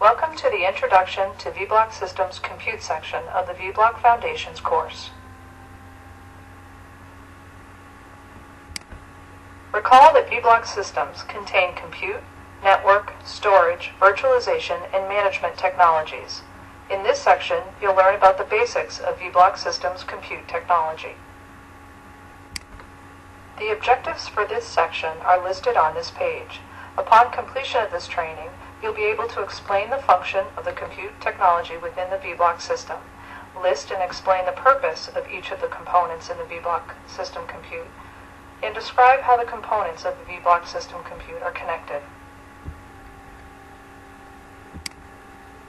Welcome to the Introduction to VBlock Systems Compute section of the VBlock Foundations course. Recall that VBlock systems contain compute, network, storage, virtualization, and management technologies. In this section, you'll learn about the basics of VBlock systems compute technology. The objectives for this section are listed on this page. Upon completion of this training, you'll be able to explain the function of the compute technology within the VBlock system, list and explain the purpose of each of the components in the VBlock system compute, and describe how the components of the VBlock system compute are connected.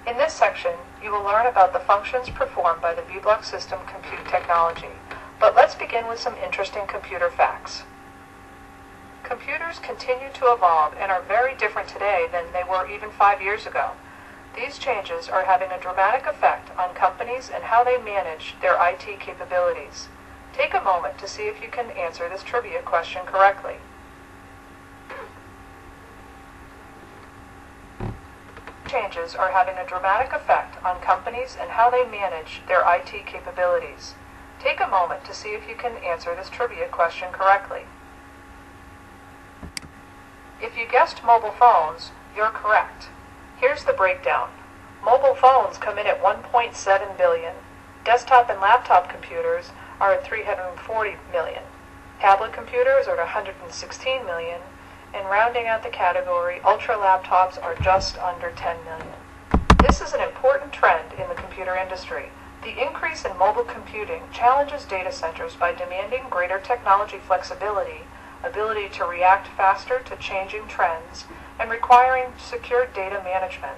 In this section, you will learn about the functions performed by the VBlock system compute technology, but let's begin with some interesting computer facts. Computers continue to evolve and are very different today than they were even 5 years ago. These changes are having a dramatic effect on companies and how they manage their IT capabilities. Take a moment to see if you can answer this trivia question correctly. Changes are having a dramatic effect on companies and how they manage their IT capabilities. Take a moment to see if you can answer this trivia question correctly. If you guessed mobile phones, you're correct. Here's the breakdown. Mobile phones come in at 1.7 billion. Desktop and laptop computers are at 340 million. Tablet computers are at 116 million. And rounding out the category, ultra laptops are just under 10 million. This is an important trend in the computer industry. The increase in mobile computing challenges data centers by demanding greater technology flexibility, ability to react faster to changing trends, and requiring secure data management.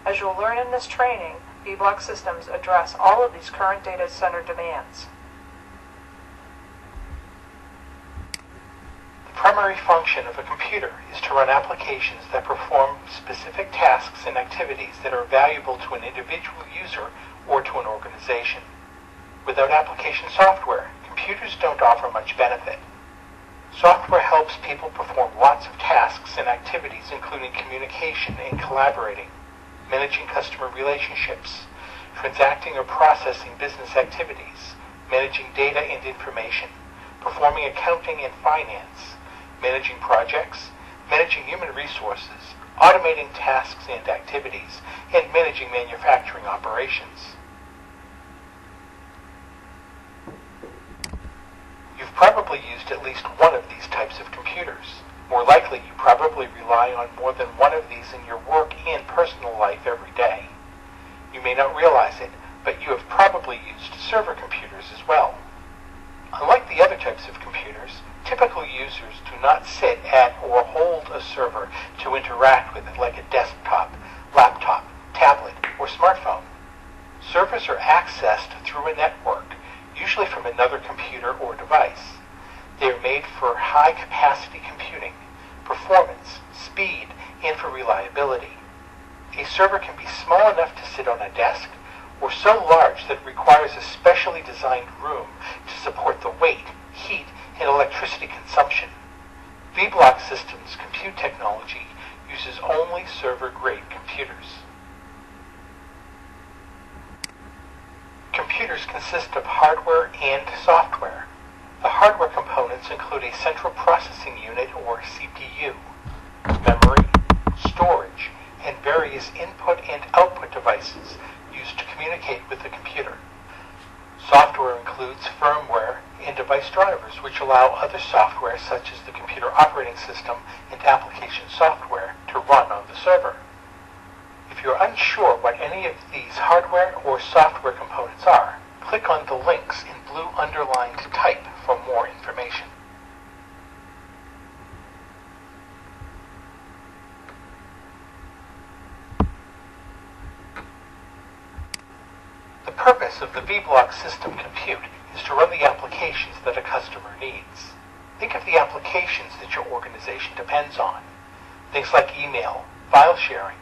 As you'll learn in this training, VBlock systems address all of these current data center demands. The primary function of a computer is to run applications that perform specific tasks and activities that are valuable to an individual user or to an organization. Without application software, computers don't offer much benefit. Software helps people perform lots of tasks and activities, including communication and collaborating, managing customer relationships, transacting or processing business activities, managing data and information, performing accounting and finance, managing projects, managing human resources, automating tasks and activities, and managing manufacturing operations. You've probably used at least one of these types of computers. More likely, you probably rely on more than one of these in your work and personal life every day. You may not realize it, but you have probably used server computers as well. Unlike the other types of computers, typical users do not sit at or hold a server to interact with it like a desktop, laptop, tablet, or smartphone. Servers are accessed through a network, usually from another computer or device. They are made for high-capacity computing, performance, speed, and for reliability. A server can be small enough to sit on a desk, or so large that it requires a specially designed room to support the weight, heat, and electricity consumption. VBlock Systems compute technology uses only server-grade computers. Computers consist of hardware and software. The hardware components include a central processing unit or CPU, memory, storage, and various input and output devices used to communicate with the computer. Software includes firmware and device drivers, which allow other software such as the computer operating system and application software to run on the server. If you're unsure what any of these hardware or software components are, click on the links in blue underlined type for more information. The purpose of the VBlock system compute is to run the applications that a customer needs. Think of the applications that your organization depends on. Things like email, file sharing,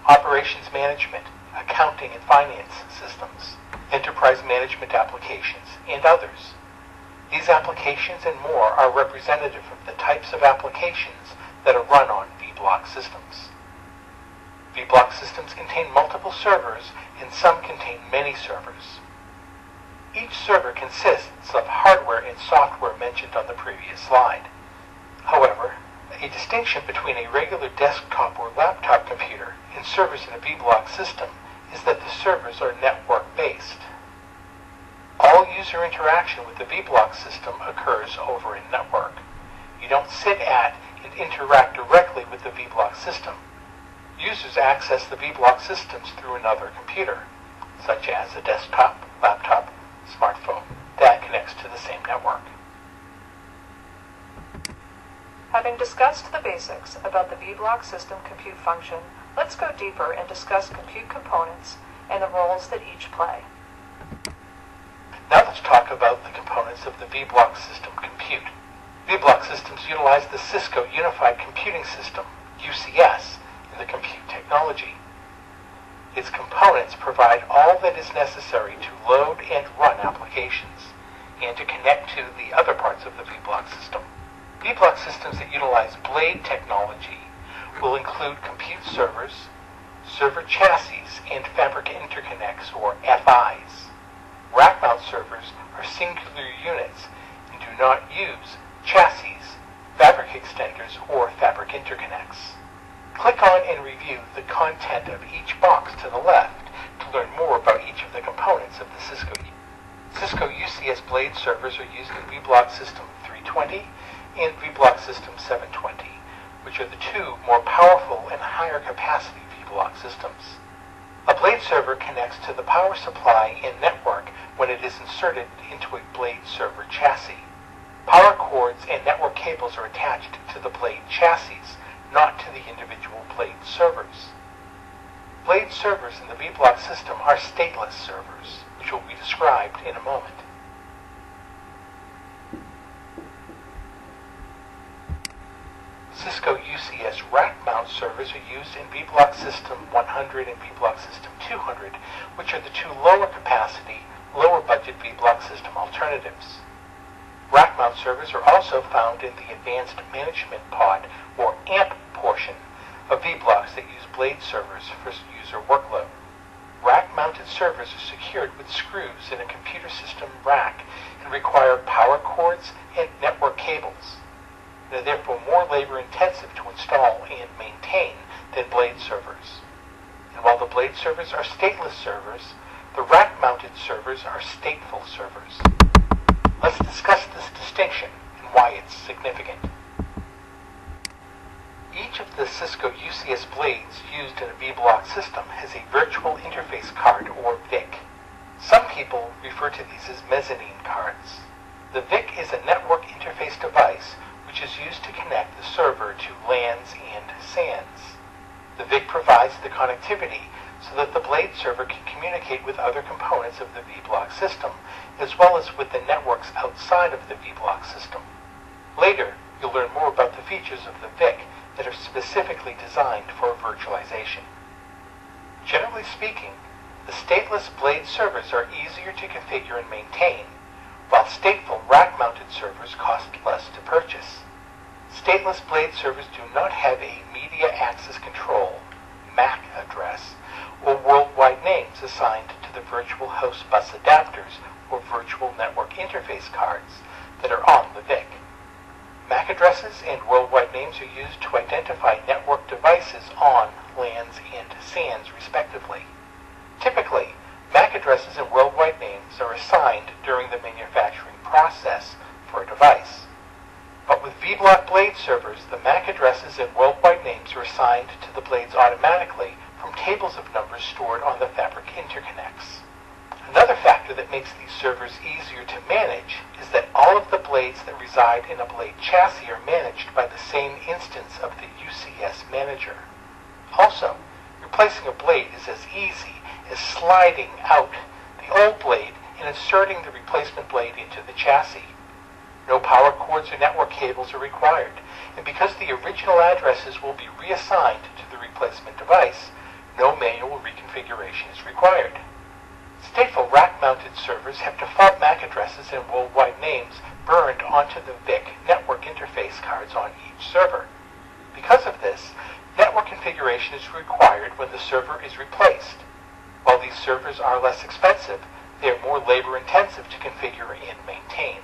operations management, accounting and finance systems, enterprise management applications, and others. These applications and more are representative of the types of applications that are run on VBlock systems. VBlock systems contain multiple servers, and some contain many servers. Each server consists of hardware and software mentioned on the previous slide. However, a distinction between a regular desktop or laptop computer and servers in a VBlock system is that the servers are network-based. All user interaction with the VBlock system occurs over a network. You don't sit at and interact directly with the VBlock system. Users access the VBlock systems through another computer, such as a desktop, laptop, smartphone, that connects to the same network. Having discussed the basics about the VBlock system compute function, let's go deeper and discuss compute components and the roles that each play. Now let's talk about the components of the VBlock system compute. VBlock systems utilize the Cisco Unified Computing System, UCS, in the compute technology. Its components provide all that is necessary to load and run applications, and to connect to the other parts of the VBlock system. VBlock systems that utilize blade technology will include compute servers, server chassis, and fabric interconnects, or FIs. Rack mount servers are singular units and do not use chassis, fabric extenders, or fabric interconnects. Click on and review the content of each box to the left to learn more about each of the components of the Cisco UCS blade servers are used in VBlock System 320 and VBlock System 720, which are the two more powerful and higher capacity VBlock systems. A blade server connects to the power supply and network when it is inserted into a blade server chassis. Power cords and network cables are attached to the blade chassis, not to the individual blade servers. Blade servers in the VBlock system are stateless servers, which will be described in a moment. Cisco UCS rack mount servers are used in VBlock System 100 and VBlock System 200, which are the two lower capacity, lower budget VBlock system alternatives. Rack mount servers are also found in the Advanced Management Pod, or AMP portion, of VBlocks that use blade servers for user workload. Rack-mounted servers are secured with screws in a computer system rack and require power cords and network cables. They are therefore more labor-intensive to install and maintain than blade servers. And while the blade servers are stateless servers, the rack-mounted servers are stateful servers. Let's discuss this distinction and why it's significant. Each of the Cisco UCS blades used in a VBlock system has a virtual interface card, or VIC. Some people refer to these as mezzanine cards. The VIC is a network interface device which is used to connect the server to LANs and SANs. The VIC provides the connectivity so that the blade server can communicate with other components of the VBlock system, as well as with the networks outside of the VBlock system. Later, you'll learn more about the features of the VIC that are specifically designed for virtualization. Generally speaking, the stateless blade servers are easier to configure and maintain, while stateful rack-mounted servers cost less to purchase. Stateless blade servers do not have a media access control MAC address or worldwide names assigned to the virtual host bus adapters or virtual network interface cards that are on the VIC. MAC addresses and worldwide names are used to identify network devices on LANs and SANs respectively. Typically, MAC addresses and worldwide names are assigned during the manufacturing process for a device. But with VBlock blade servers, the MAC addresses and worldwide names are assigned to the blades automatically from tables of numbers stored on the fabric interconnects. Another factor that makes these servers easier to manage is that all of the blades that reside in a blade chassis are managed by the same instance of the UCS manager. Also, replacing a blade is as easy as sliding out the old blade and inserting the replacement blade into the chassis. No power cords or network cables are required, and because the original addresses will be reassigned to the replacement device, no manual reconfiguration is required. Stateful rack-mounted servers have default MAC addresses and worldwide names burned onto the VIC network interface cards on each server. Because of this, Network configuration is required when the server is replaced. While these servers are less expensive, they are more labor-intensive to configure and maintain.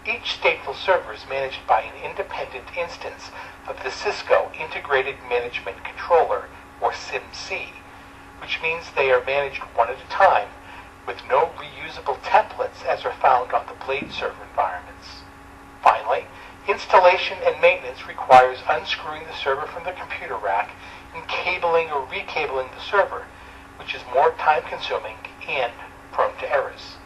Each stateful server is managed by an independent instance of the Cisco Integrated Management Controller, or SIMC, which means they are managed one at a time, with no reusable templates as are found on the Blade server environments. Finally, installation and maintenance requires unscrewing the server from the computer rack and cabling or recabling the server, which is more time-consuming and prone to errors.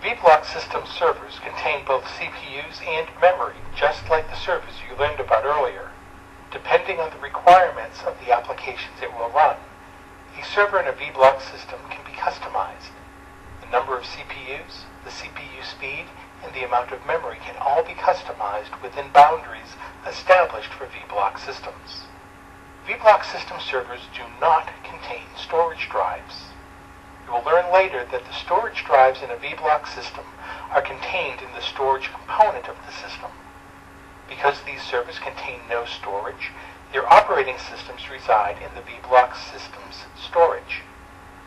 VBlock system servers contain both CPUs and memory, just like the servers you learned about earlier. Depending on the requirements of the applications it will run, a server in a VBlock system can be customized. The number of CPUs, the CPU speed, and the amount of memory can all be customized within boundaries established for VBlock systems. VBlock system servers do not contain storage drives. You will learn later that the storage drives in a VBlock system are contained in the storage component of the system. Because these servers contain no storage, their operating systems reside in the VBlock system's storage.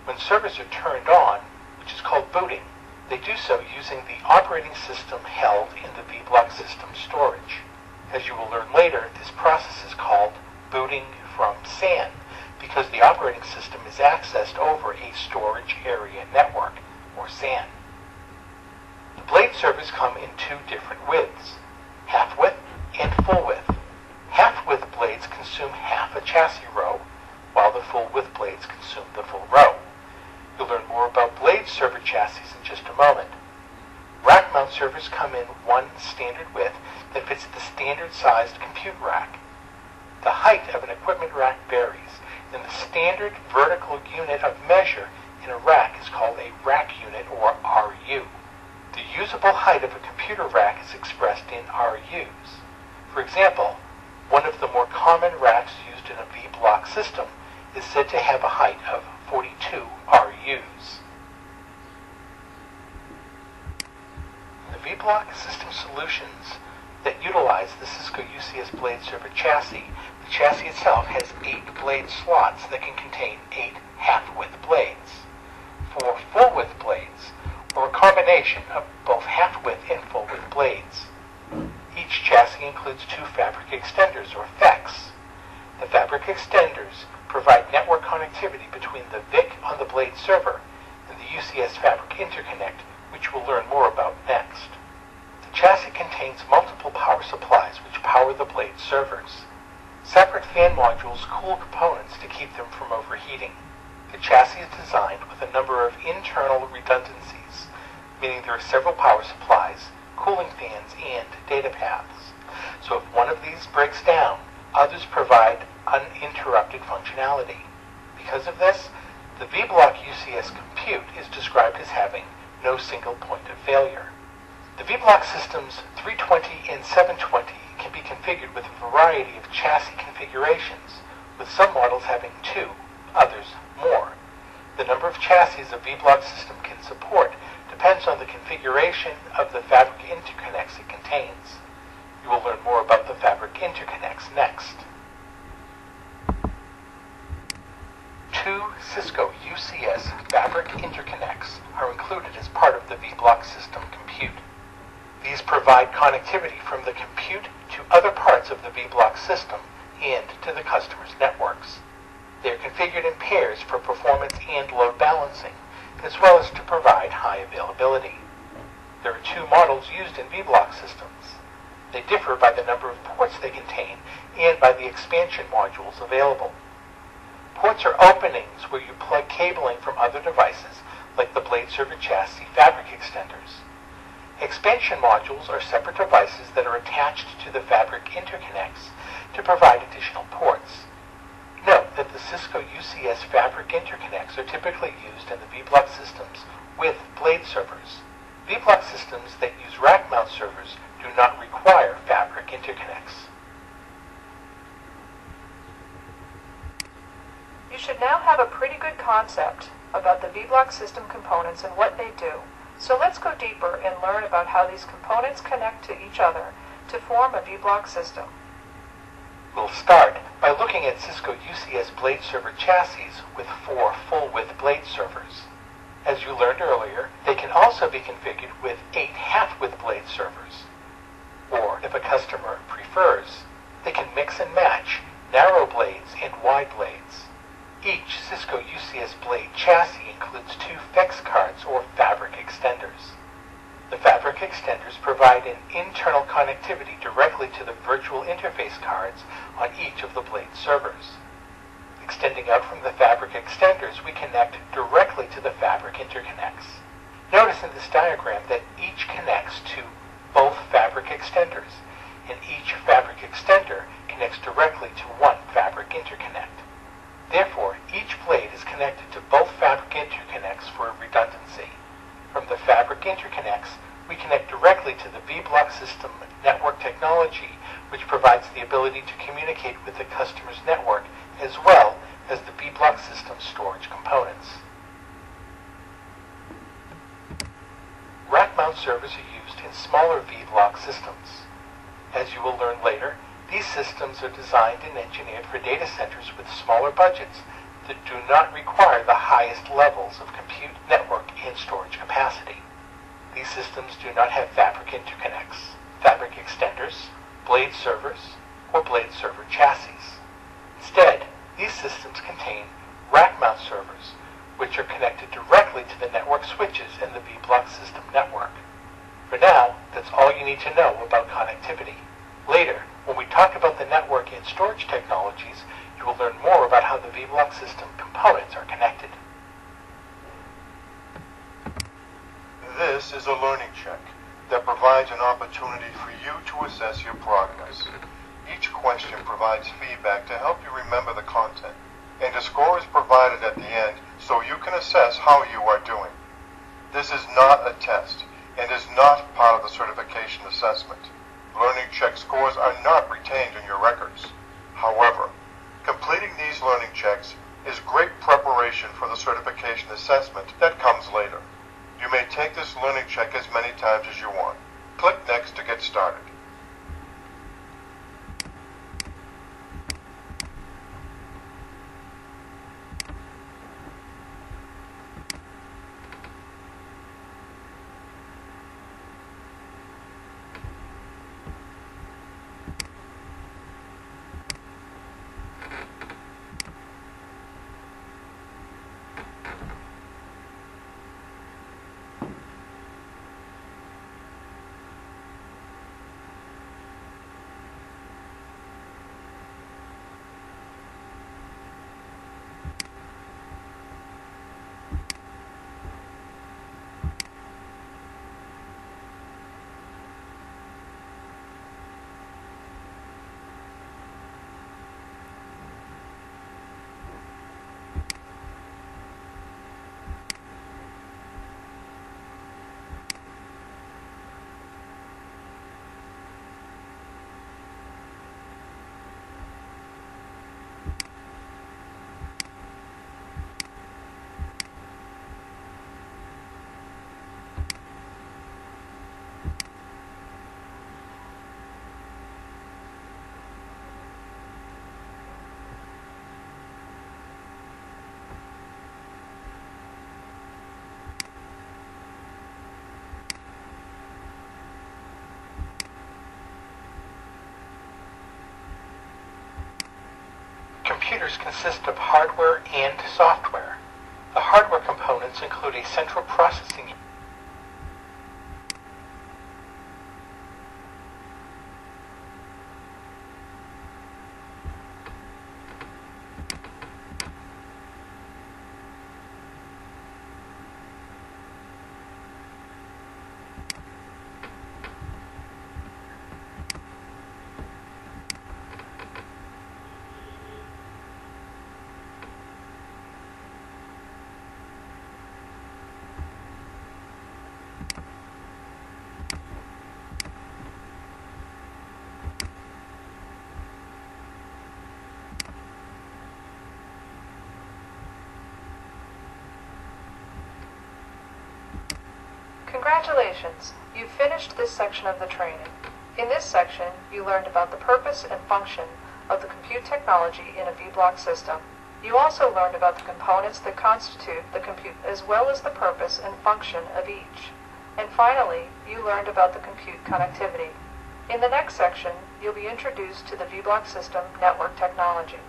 When servers are turned on, which is called booting, they do so using the operating system held in the VBlock system storage. As you will learn later, this process is called booting from SAN, because the operating system is accessed over a storage area network, or SAN. The Blade servers come in two different widths, half-width and full-width. Half-width blades consume half a chassis row, while the full-width blades consume the full row. You'll learn more about Blade server chassis in just a moment. Rack mount servers come in one standard width that fits the standard-sized compute rack. The height of an equipment rack varies, and the standard vertical unit of measure in a rack is called a rack unit, or RU. The usable height of a computer rack is expressed in RUs. For example, one of the more common racks used in a VBlock system is said to have a height of 42 RUs. The VBlock system solutions that utilize the Cisco UCS Blade server chassis, the chassis itself has 8 blade slots that can contain 8 half-width blades. 4 full-width blades, or a combination of both half-width and full-width blades. Each chassis includes 2 fabric extenders, or FECs. The fabric extenders provide network connectivity between the VIC on the Blade server and the UCS fabric interconnect, which we'll learn more about next. The chassis contains multiple power supplies which power the Blade servers. Separate fan modules cool components to keep them from overheating. The chassis is designed with a number of internal redundancies, meaning there are several power supplies, cooling fans, and data paths. So if one of these breaks down, others provide uninterrupted functionality. Because of this, the VBlock UCS compute is described as having no single point of failure. The VBlock systems 320 and 720 can be configured with a variety of chassis configurations, with some models having 2, others more. The number of chassis a VBlock system can support depends on the configuration of the fabric interconnects it contains. You will learn more about the fabric interconnects next. 2 Cisco UCS fabric interconnects are included as part of the VBlock system compute. These provide connectivity from the compute to other parts of the VBlock system and to the customer's networks. They are configured in pairs for performance and load balancing, as well as to provide high availability. There are 2 models used in VBlock systems. They differ by the number of ports they contain and by the expansion modules available. Ports are openings where you plug cabling from other devices, like the Blade server chassis fabric extenders. Expansion modules are separate devices that are attached to the fabric interconnects to provide additional ports. Note that the Cisco UCS fabric interconnects are typically used in the VBlock systems with Blade servers. VBlock systems that use rack mount servers do not require fabric interconnects. You should now have a pretty good concept about the VBlock system components and what they do. So let's go deeper and learn about how these components connect to each other to form a V-block system? We'll start by looking at Cisco UCS blade server chassis with 4 full-width blade servers. As you learned earlier, they can also be configured with 8 half-width blade servers. Or, if a customer prefers, they can mix and match narrow blades and wide blades. Each Cisco UCS blade chassis includes 2 FEX cards or fabric extenders. The fabric extenders provide an internal connectivity directly to the virtual interface cards on each of the blade servers. Extending out from the fabric extenders, we connect directly to the fabric interconnects. Notice in this diagram that each connects to both fabric extenders, and each fabric extender connects directly to one fabric interconnect. Therefore, each blade is connected to both fabric interconnects for redundancy. From the fabric interconnects, we connect directly to the V-block system network technology, which provides the ability to communicate with the customer's network as well as the V-block system storage components. Rack mount servers are used in smaller V-block systems. As you will learn later, these systems are designed and engineered for data centers with smaller budgets that do not require the highest levels of compute, network, and storage capacity. These systems do not have fabric interconnects, fabric extenders, blade servers, or blade server chassis. Instead, these systems contain rack mount servers, which are connected directly to the network switches in the V-block system network. For now, that's all you need to know about connectivity. Later, when we talk about the network and storage technologies, you will learn more about how the V-block system components are connected. This is a learning check that provides an opportunity for you to assess your progress. Each question provides feedback to help you remember the content, and a score is provided at the end so you can assess how you are doing. This is not a test and is not part of the certification assessment. Learning check scores are not retained in your records. However, completing these learning checks is great preparation for the certification assessment that comes later. You may take this learning check as many times as you want. Click Next to get started. Computers consist of hardware and software. The hardware components include a central processing unit, Congratulations! You've finished this section of the training. In this section, you learned about the purpose and function of the compute technology in a V-block system. You also learned about the components that constitute the compute, as well as the purpose and function of each. And finally, you learned about the compute connectivity. In the next section, you'll be introduced to the V-block system network technology.